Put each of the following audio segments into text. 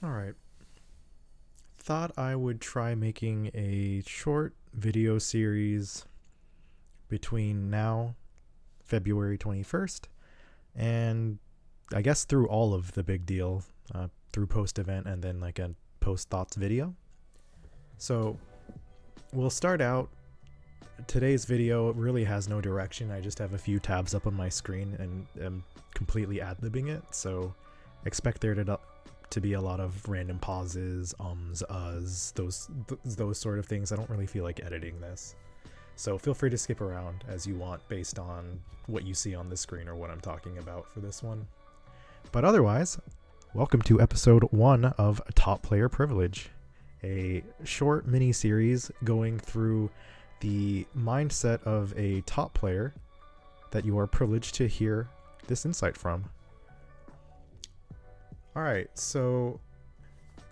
Alright, thought I would try making a short video series between now, February 21st, and I guess through all of the big deal, through post event and then like a post thoughts video. So we'll start out. Today's video really has no direction. I just have a few tabs up on my screen and am completely ad-libbing it, so expect there to be a lot of random pauses, uhs, those sort of things. I don't really feel like editing this, so feel free to skip around as you want based on what you see on the screen or what I'm talking about for this one. But otherwise, welcome to episode 1 of Top Player Privilege, a short mini series going through the mindset of a top player that you are privileged to hear this insight from. Alright, so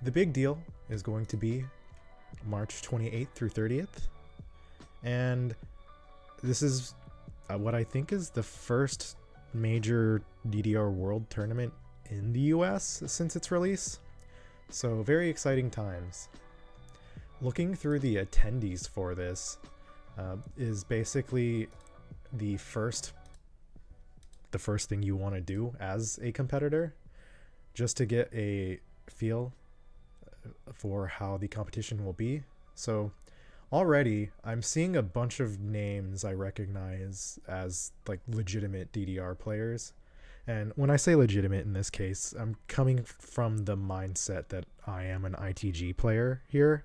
the big deal is going to be March 28th through 30th, and this is what I think is the first major DDR World Tournament in the US since its release, so very exciting times. Looking through the attendees for this is basically the first thing you want to do as a competitor, just to get a feel for how the competition will be. So already I'm seeing a bunch of names I recognize as like legitimate DDR players. And when I say legitimate in this case, I'm coming from the mindset that I am an ITG player here.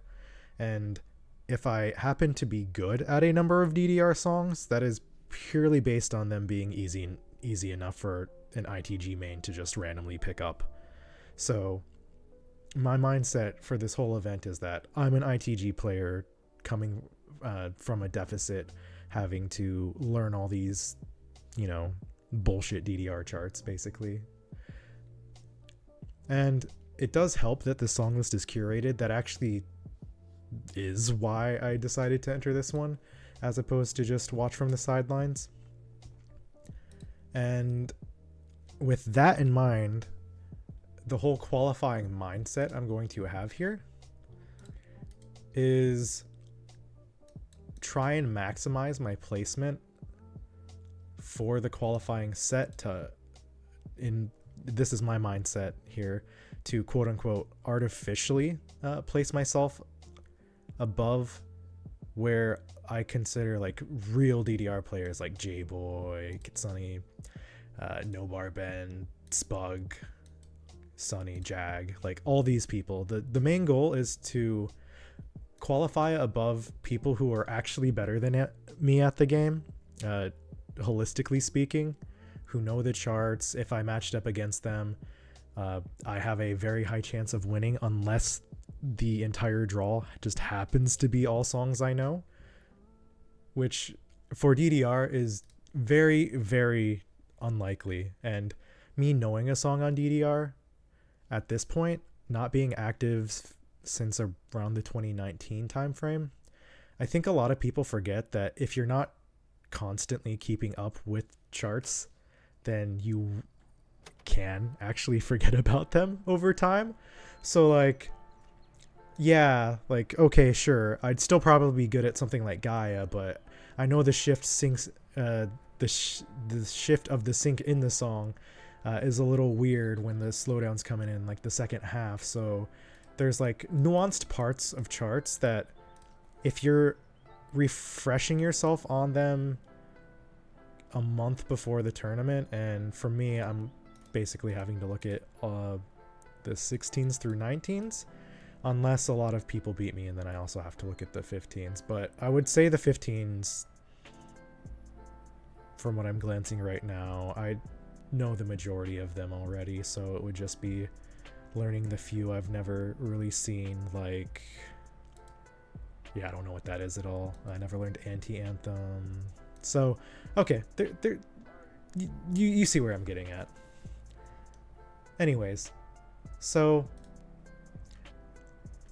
And if I happen to be good at a number of DDR songs, that is purely based on them being easy enough for an ITG main to just randomly pick up. So my mindset for this whole event is that I'm an ITG player coming from a deficit, having to learn all these, bullshit DDR charts, basically. And it does help that the song list is curated. That actually is why I decided to enter this one, as opposed to just watch from the sidelines. And with that in mind, the whole qualifying mindset I'm going to have here is try and maximize my placement for the qualifying set this is my mindset here, to quote unquote artificially place myself above where I consider like real DDR players like J-Boy, Kitsune, Nobar Ben, Spug, Sunny, Jag, like all these people. The main goal is to qualify above people who are actually better than me at the game, holistically speaking, who know the charts. If I matched up against them, I have a very high chance of winning, unless the entire draw just happens to be all songs I know, which for DDR is very, very unlikely. And me knowing a song on DDR at this point, not being active since around the 2019 timeframe, I think a lot of people forget that if you're not constantly keeping up with charts, then you can actually forget about them over time. So like, yeah, like, okay, sure, I'd still probably be good at something like Gaia, but I know the shift syncs, the shift of the sync in the song is a little weird when the slowdowns coming in like the second half. So there's like nuanced parts of charts that if you're refreshing yourself on them a month before the tournament, and for me, I'm basically having to look at the 16s through 19s, unless a lot of people beat me, and then I also have to look at the 15s. But I would say the 15s, from what I'm glancing right now, I know the majority of them already, so it would just be learning the few I've never really seen, like, yeah, I don't know what that is at all. I never learned Anti-Anthem. So, okay, you see where I'm getting at. Anyways, so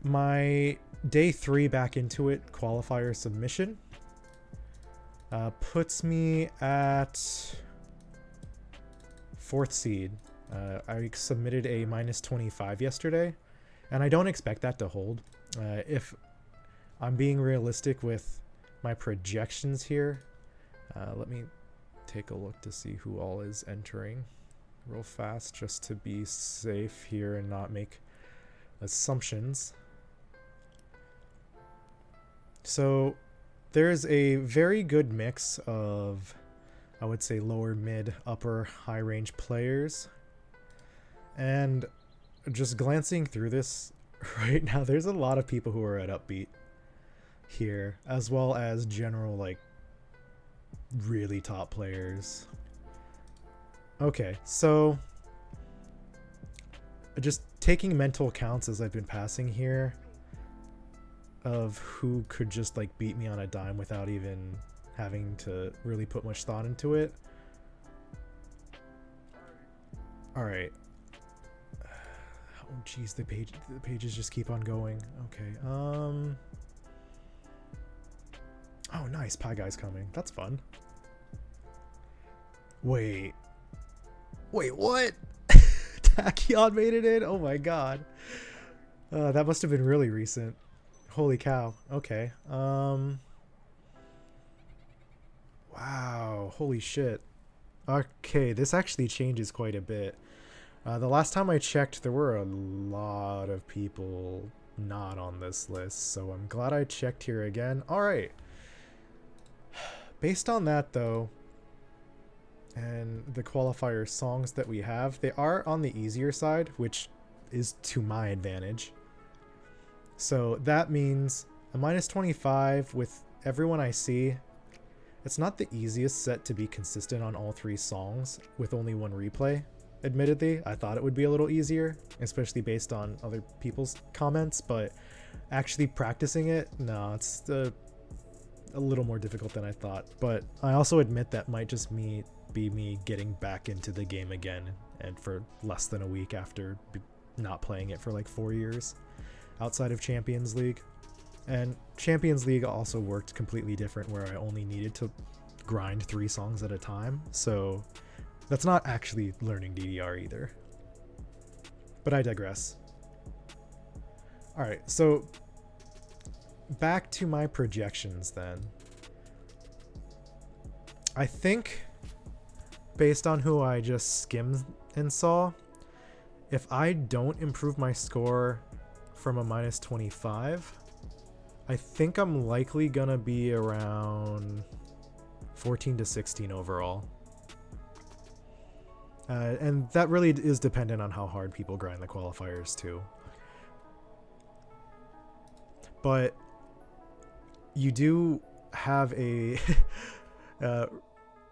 my day 3 back into it qualifier submission puts me at 4th seed. I submitted a -25 yesterday, And I don't expect that to hold. If I'm being realistic with my projections here, let me take a look to see who all is entering real fast, just to be safe here and not make assumptions. So there's a very good mix of, I would say, lower, mid, upper, high range players. And just glancing through this right now, there's a lot of people who are at Upbeat here, as well as general, like, really top players. Okay, so just taking mental counts as I've been passing here of who could just like beat me on a dime without even having to really put much thought into it. All right. Oh geez, the pages just keep on going. Okay. Oh nice, Pie Guy's coming. That's fun. Wait, what? Tachyon made it in? Oh my god. That must have been really recent. Holy cow. Okay. Wow. Holy shit. Okay, this actually changes quite a bit. The last time I checked, there were a lot of people not on this list, so I'm glad I checked here again. Alright. Based on that, though, and the qualifier songs that we have, they are on the easier side, which is to my advantage. So that means a minus 25 with everyone I see. It's not the easiest set to be consistent on all three songs with only one replay. Admittedly, I thought it would be a little easier, especially based on other people's comments, but actually practicing it, no, it's a little more difficult than I thought. But I also admit that might just be me getting back into the game again, and for less than a week after not playing it for like 4 years outside of Champions League. And Champions League also worked completely different, where I only needed to grind 3 songs at a time, so that's not actually learning DDR either. But I digress. Alright, so back to my projections then. I think, based on who I just skimmed and saw, if I don't improve my score from a minus 25, I think I'm likely gonna be around 14 to 16 overall. And that really is dependent on how hard people grind the qualifiers too. But you do have a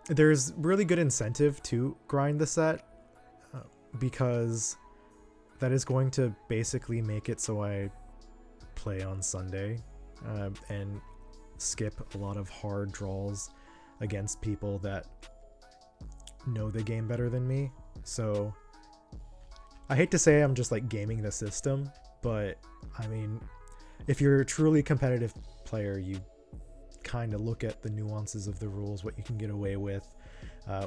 there's really good incentive to grind the set, because that is going to basically make it so I play on Sunday and skip a lot of hard draws against people that know the game better than me. So I hate to say I'm just like gaming the system, but I mean, if you're a truly competitive player, you kind of look at the nuances of the rules, what you can get away with,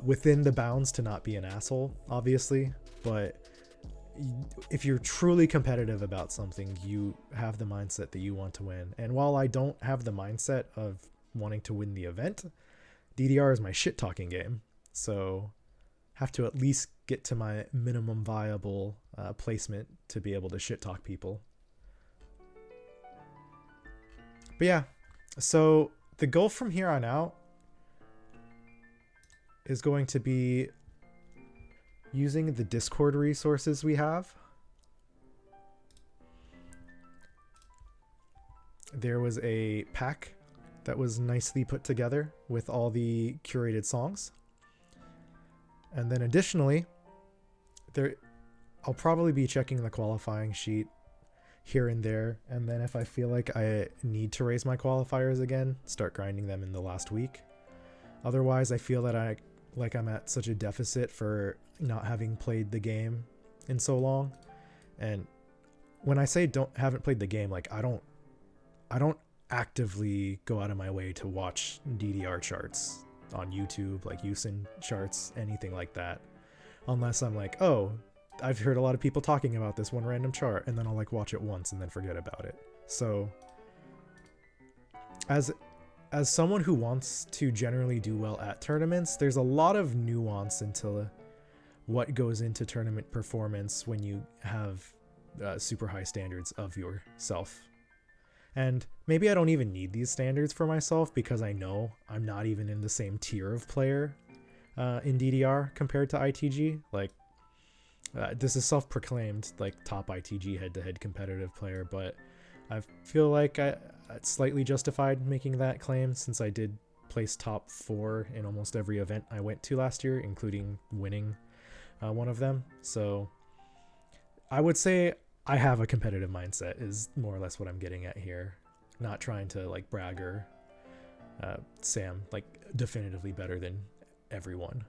within the bounds to not be an asshole, obviously. But if you're truly competitive about something, you have the mindset that you want to win. And while I don't have the mindset of wanting to win the event, DDR is my shit talking game, so have to at least get to my minimum viable placement to be able to shit talk people. But yeah, so the goal from here on out is going to be using the Discord resources we have. There was a pack that was nicely put together with all the curated songs. And then additionally, I'll probably be checking the qualifying sheet here and there, and then if I feel like I need to raise my qualifiers again, start grinding them in the last week. Otherwise, I feel that I'm at such a deficit for not having played the game in so long. And when I say haven't played the game, like I don't actively go out of my way to watch DDR charts on YouTube, like USIN charts, anything like that, unless I'm like, oh, I've heard a lot of people talking about this one random chart, and then I'll like watch it once and then forget about it. So as someone who wants to generally do well at tournaments, there's a lot of nuance into what goes into tournament performance when you have super high standards of yourself. And maybe I don't even need these standards for myself because I know I'm not even in the same tier of player in DDR compared to ITG. Like, this is self-proclaimed like top ITG head-to-head competitive player, but I feel like it's slightly justified making that claim since I did place top 4 in almost every event I went to last year, including winning one of them. So I would say I have a competitive mindset is more or less what I'm getting at here. Not trying to like brag or say I'm like definitively better than everyone.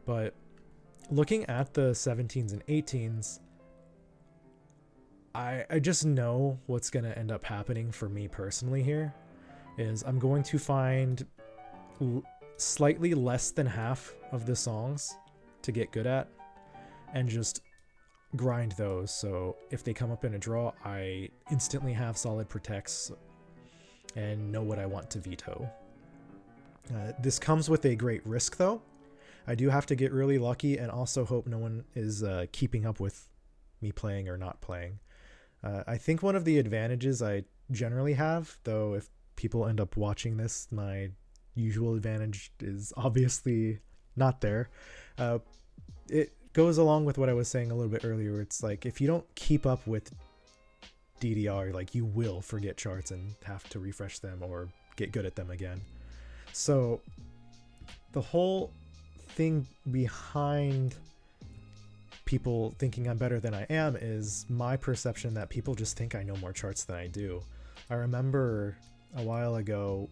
But looking at the 17s and 18s, I just know what's going to end up happening for me personally here is I'm going to find slightly less than half of the songs to get good at and just grind those. So if they come up in a draw, I instantly have solid protects and know what I want to veto. This comes with a great risk though. I do have to get really lucky and also hope no one is keeping up with me playing or not playing. I think one of the advantages I generally have, though if people end up watching this, my usual advantage is obviously not there. It goes along with what I was saying a little bit earlier. It's like if you don't keep up with DDR, like you will forget charts and have to refresh them or get good at them again. So the whole thing behind people thinking I'm better than I am is my perception that people just think I know more charts than I do. I remember a while ago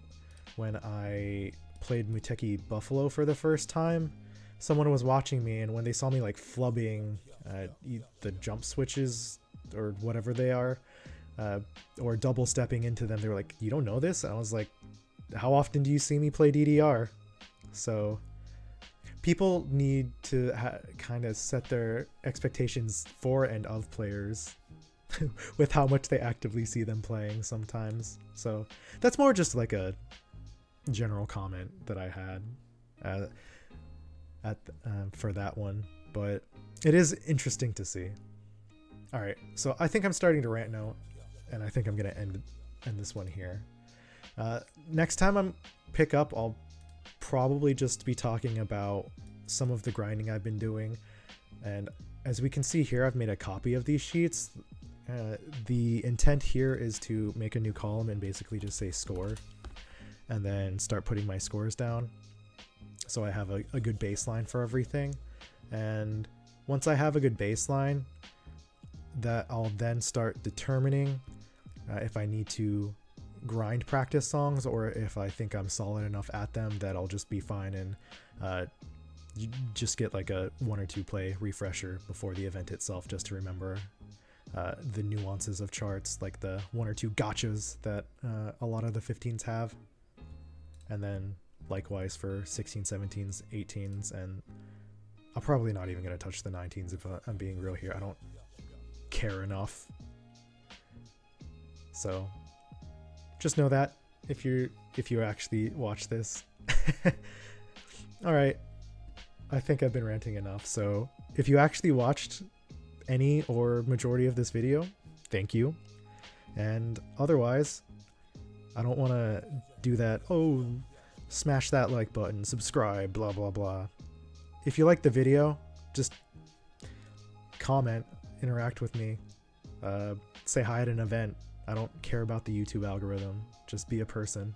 when I played Muteki Buffalo for the first time, someone was watching me, and when they saw me like flubbing the jump switches or whatever they are, or double stepping into them, they were like, "You don't know this?" And I was like, "How often do you see me play DDR?" So people need to kind of set their expectations for and of players with how much they actively see them playing sometimes. So that's more just like a general comment that I had for that one, but it is interesting to see. All right, so I think I'm starting to rant now, and I think I'm gonna end this one here. Next time I pick up, I'll probably just be talking about some of the grinding I've been doing, and as we can see here, I've made a copy of these sheets. The intent here is to make a new column and basically just say score, and then start putting my scores down so I have a good baseline for everything. And once I have a good baseline, that I'll then start determining if I need to grind practice songs or if I think I'm solid enough at them that I'll just be fine and just get like a 1 or 2 play refresher before the event itself just to remember the nuances of charts, like the 1 or 2 gotchas that a lot of the 15s have. And then likewise for 16, 17s, 18s, and I'm probably not even going to touch the 19s if I'm being real here. I don't care enough. So just know that if you actually watch this. All right, I think I've been ranting enough. So if you actually watched any or majority of this video, thank you. And otherwise, I don't want to do that, oh, smash that like button, subscribe, blah blah blah. If you like the video, just comment, interact with me, say hi at an event. I don't care about the YouTube algorithm. Just be a person.